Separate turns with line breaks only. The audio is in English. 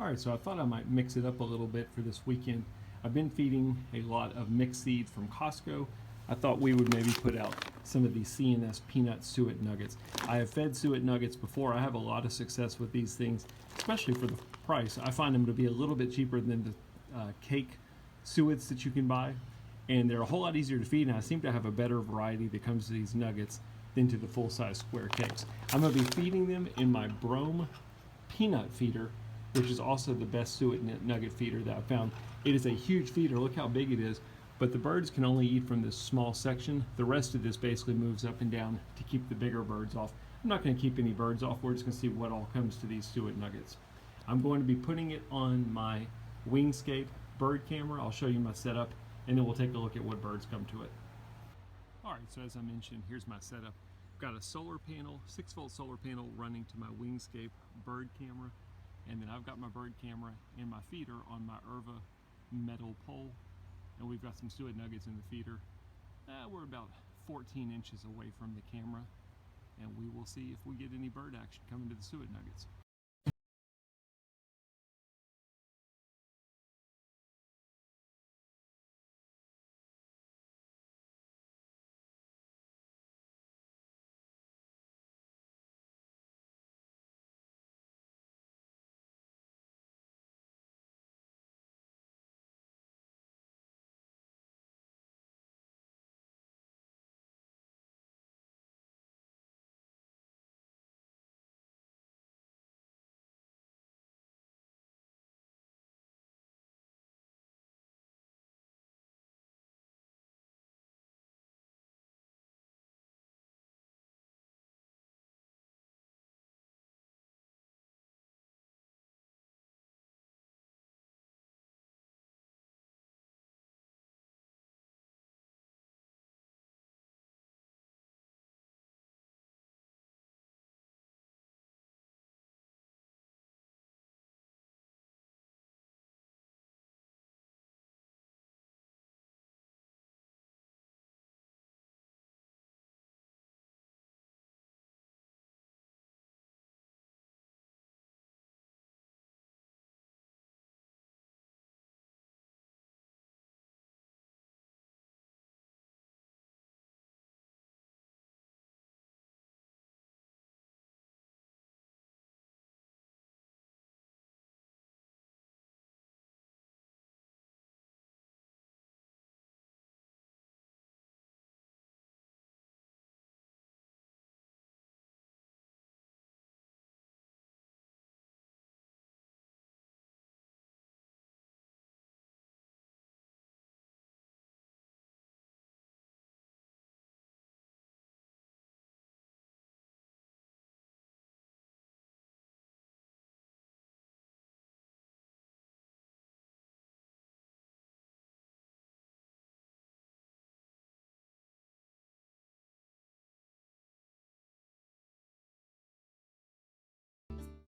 Alright, so I thought I might mix it up a little bit for this weekend. I've been feeding a lot of mixed seed from Costco. I thought we would maybe put out some of these CNS peanut suet nuggets. I have fed suet nuggets before. I have a lot of success with these things, especially for the price. I find them to be a little bit cheaper than the cake suets that you can buy, and they're a whole lot easier to feed, and I seem to have a better variety that comes to these nuggets than to the full-size square cakes. I'm going to be feeding them in my Brome Peanut Feeder, which is also the best suet nugget feeder that I've found. It is a huge feeder. Look how big it is. But the birds can only eat from this small section. The rest of this basically moves up and down to keep the bigger birds off. I'm not going to keep any birds off. We're just going to see what all comes to these suet nuggets. I'm going to be putting it on my WingScape bird camera. I'll show you my setup, and then we'll take a look at what birds come to it. All right, so as I mentioned, here's my setup. I've got a solar panel, 6-volt solar panel running to my WingScape bird camera. And then I've got my bird camera and my feeder on my Erva metal pole. And we've got some suet nuggets in the feeder. We're about 14 inches away from the camera. And we will see if we get any bird action coming to the suet nuggets.